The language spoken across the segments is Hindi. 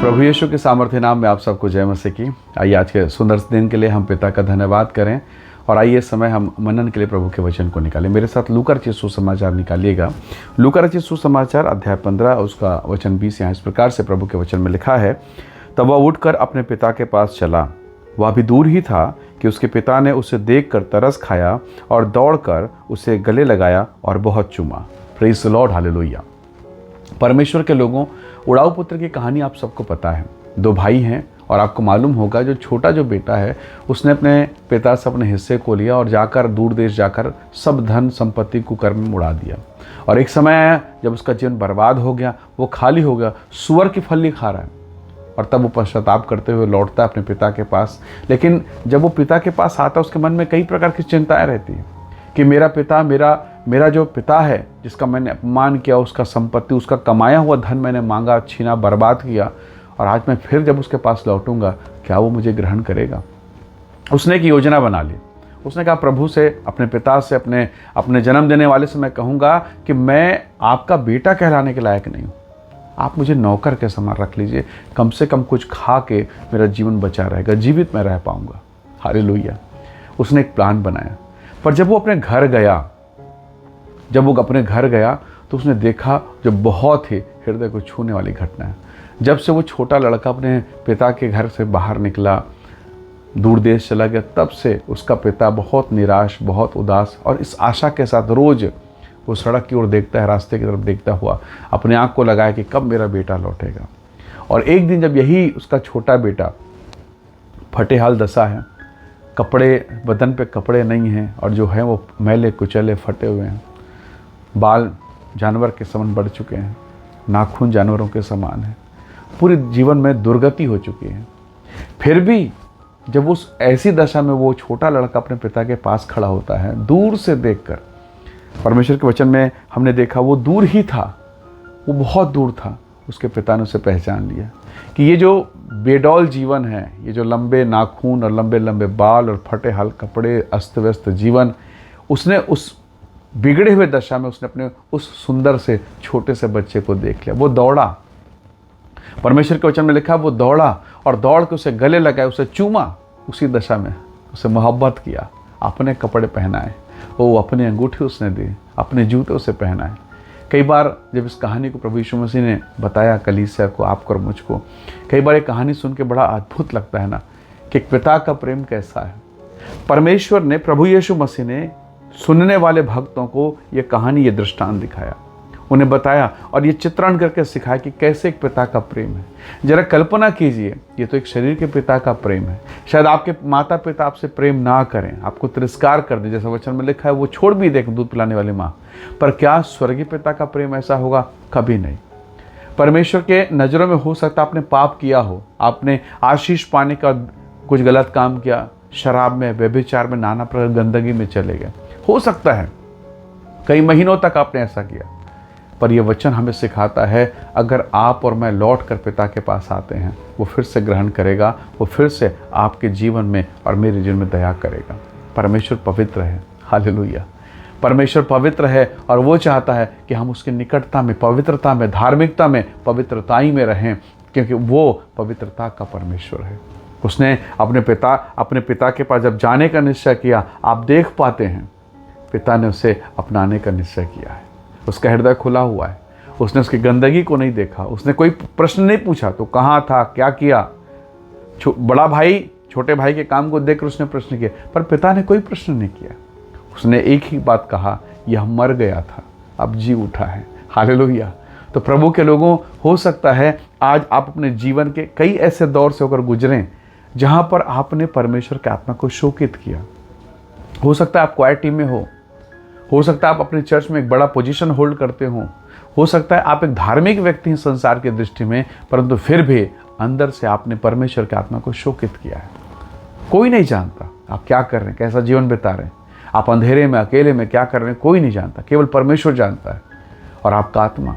प्रभु यीशु के सामर्थ्य नाम में आप सबको जय मसीह की। आइए आज के सुंदर दिन के लिए हम पिता का धन्यवाद करें और आइए समय हम मनन के लिए प्रभु के वचन को निकालें। मेरे साथ लूका रचित सुसमाचार निकालिएगा। लूका रचित सुसमाचार अध्याय 15 उसका वचन 20 यहाँ इस प्रकार से प्रभु के वचन में लिखा है। तब वह उठकर अपने पिता के पास चला। वह भी दूर ही था कि उसके पिता ने उसे देखकर तरस खाया और दौड़कर उसे गले लगाया और बहुत चूमा। Praise the Lord, hallelujah. परमेश्वर के लोगों, उड़ाऊ पुत्र की कहानी आप सबको पता है। दो भाई हैं और आपको मालूम होगा जो छोटा जो बेटा है उसने अपने पिता से अपने हिस्से को लिया और जाकर दूर देश जाकर सब धन संपत्ति कुकर्म में उड़ा दिया। और एक समय आया जब उसका जीवन बर्बाद हो गया, वो खाली हो गया, सुअर की फली खा रहा है। और तब वो पश्चाताप करते हुए लौटता है अपने पिता के पास। लेकिन जब वो पिता के पास आता है उसके मन में कई प्रकार की चिंताएं रहती हैं कि मेरा पिता, मेरा जो पिता है जिसका मैंने अपमान किया, उसका संपत्ति, उसका कमाया हुआ धन मैंने मांगा, छीना, बर्बाद किया, और आज मैं फिर जब उसके पास लौटूंगा क्या वो मुझे ग्रहण करेगा। उसने एक योजना बना ली। उसने कहा प्रभु से, अपने पिता से, अपने जन्म देने वाले से मैं कहूँगा कि मैं आपका बेटा कहलाने के लायक नहीं हूँ, आप मुझे नौकर के समान रख लीजिए, कम से कम कुछ खा के मेरा जीवन बचा रहेगा, जीवित मैं रह पाऊँगा। हालेलुया। उसने एक प्लान बनाया। पर जब वो अपने घर गया तो उसने देखा जो बहुत ही हृदय को छूने वाली घटना है। जब से वो छोटा लड़का अपने पिता के घर से बाहर निकला, दूर देश चला गया, तब से उसका पिता बहुत निराश, बहुत उदास और इस आशा के साथ रोज वो सड़क की ओर देखता है, रास्ते की तरफ देखता हुआ अपने आँख को लगाया कि कब मेरा बेटा लौटेगा। और एक दिन जब यही उसका छोटा बेटा, फटेहाल दशा है, कपड़े, बदन पे कपड़े नहीं हैं और जो है वो मैले कुचले फटे हुए हैं, बाल जानवर के समान बढ़ चुके हैं, नाखून जानवरों के समान है, पूरे जीवन में दुर्गति हो चुकी है। फिर भी जब उस ऐसी दशा में वो छोटा लड़का अपने पिता के पास खड़ा होता है, दूर से देखकर, परमेश्वर के वचन में हमने देखा वो दूर ही था, वो बहुत दूर था। उसके पिता ने उसे पहचान लिया कि ये जो बेडौल जीवन है, ये जो लंबे नाखून और लंबे लंबे बाल और फटे हाल कपड़े, अस्त व्यस्त जीवन, उसने उस बिगड़े हुए दशा में उसने अपने उस सुंदर से छोटे से बच्चे को देख लिया। वो दौड़ा, परमेश्वर के वचन में लिखा वो दौड़ा और दौड़ के उसे गले लगाए, उसे चूमा, उसी दशा में उसे मोहब्बत किया, अपने कपड़े पहनाए, वो अपनी अंगूठी उसने दी, अपने जूते उसे पहनाए। कई बार जब इस कहानी को प्रभु यीशु मसीह ने बताया कलीसिया को, आपको और मुझको, कई बार ये कहानी सुन के बड़ा अद्भुत लगता है ना कि एक पिता का प्रेम कैसा है। परमेश्वर ने, प्रभु यीशु मसीह ने सुनने वाले भक्तों को ये कहानी, ये दृष्टांत दिखाया, उन्हें बताया और ये चित्रण करके सिखाया कि कैसे एक पिता का प्रेम है। जरा कल्पना कीजिए, ये तो एक शरीर के पिता का प्रेम है। शायद आपके माता पिता आपसे प्रेम ना करें, आपको तिरस्कार कर दे, जैसा वचन में लिखा है वो छोड़ भी दे दूध पिलाने वाली माँ, पर क्या स्वर्गीय पिता का प्रेम ऐसा होगा? कभी नहीं। परमेश्वर के नज़रों में हो सकता आपने पाप किया हो, आपने आशीष पाने का कुछ गलत काम किया, शराब में, व्यभिचार में, नाना प्रकार गंदगी में चले गए, हो सकता है कई महीनों तक आपने ऐसा किया। पर यह वचन हमें सिखाता है अगर आप और मैं लौट कर पिता के पास आते हैं, वो फिर से ग्रहण करेगा, वो फिर से आपके जीवन में और मेरे जीवन में दया करेगा। परमेश्वर पवित्र है, हालेलुया। परमेश्वर पवित्र है और वो चाहता है कि हम उसकी निकटता में, पवित्रता में, धार्मिकता में, पवित्रताई में रहें, क्योंकि वो पवित्रता का परमेश्वर है। उसने अपने पिता के पास जब जाने का निश्चय किया, आप देख पाते हैं पिता ने उसे अपनाने का निश्चय किया है। उसका हृदय खुला हुआ है, उसने उसकी गंदगी को नहीं देखा, उसने कोई प्रश्न नहीं पूछा तो कहाँ था, क्या किया। बड़ा भाई छोटे भाई के काम को देखकर उसने प्रश्न किया, पर पिता ने कोई प्रश्न नहीं किया। उसने एक ही बात कहा, यह मर गया था, अब जी उठा है। हालेलुया। तो प्रभु के लोगों, हो सकता है आज आप अपने जीवन के कई ऐसे दौर से होकर गुजरें जहाँ पर आपने परमेश्वर के आत्मा को शोकित किया। हो सकता है आप क्वायर टीम में हो सकता है आप अपने चर्च में एक बड़ा पोजीशन होल्ड करते हो सकता है आप एक धार्मिक व्यक्ति हैं संसार की दृष्टि में, परंतु फिर भी अंदर से आपने परमेश्वर के आत्मा को शोकित किया है। कोई नहीं जानता आप क्या कर रहे हैं, कैसा जीवन बिता रहे हैं, आप अंधेरे में, अकेले में क्या कर रहे हैं, कोई नहीं जानता, केवल परमेश्वर जानता है और आपका आत्मा।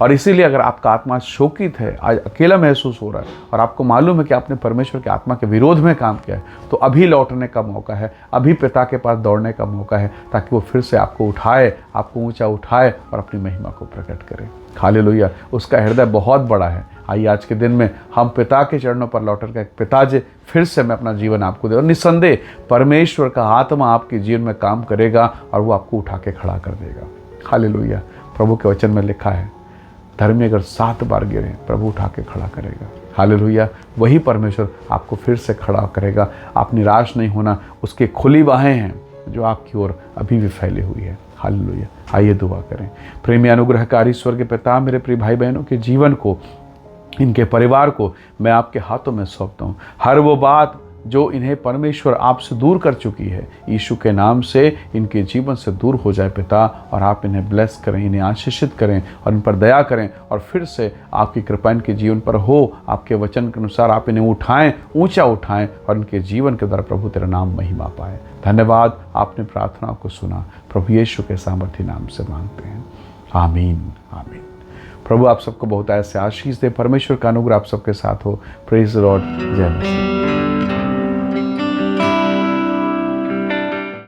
और इसीलिए अगर आपका आत्मा शोकित है, आज अकेला महसूस हो रहा है और आपको मालूम है कि आपने परमेश्वर के आत्मा के विरोध में काम किया है, तो अभी लौटने का मौका है, अभी पिता के पास दौड़ने का मौका है, ताकि वो फिर से आपको उठाए, आपको ऊंचा उठाए और अपनी महिमा को प्रकट करे। हालेलुया। उसका हृदय बहुत बड़ा है। आइए आज के दिन में हम पिता के चरणों पर लौट कर, पिताजी फिर से मैं अपना जीवन आपको दे, और निस्संदेह परमेश्वर का आत्मा आपके जीवन में काम करेगा और वो आपको उठा के खड़ा कर देगा। हालेलुया। प्रभु के वचन में लिखा है, धर्मी अगर 7 बार गिरे, प्रभु उठा के खड़ा करेगा। हालेलुया। वही परमेश्वर आपको फिर से खड़ा करेगा। आप निराश नहीं होना, उसकी खुली बाहें हैं जो आपकी ओर अभी भी फैली हुई है। हालेलुया। आइए दुआ करें। प्रेमी अनुग्रहकारी स्वर्गीय पिता, मेरे प्रिय भाई बहनों के जीवन को, इनके परिवार को मैं आपके हाथों में सौंपता हूँ। हर वो बात जो इन्हें परमेश्वर आपसे दूर कर चुकी है, यीशु के नाम से इनके जीवन से दूर हो जाए पिता, और आप इन्हें ब्लेस करें, इन्हें आशीषित करें और इन पर दया करें, और फिर से आपकी कृपा इनके जीवन पर हो। आपके वचन के अनुसार आप इन्हें उठाएं, ऊंचा उठाएं, और इनके जीवन के द्वारा प्रभु तेरा नाम महिमा पाए। धन्यवाद, आपने प्रार्थना को सुना। प्रभु यीशु के सामर्थी नाम से मांगते हैं, आमीन आमीन। प्रभु आप सबको बहुत ऐसे आशीष दे। परमेश्वर का अनुग्रह आप सबके साथ हो। Praise the Lord. जय मसीह।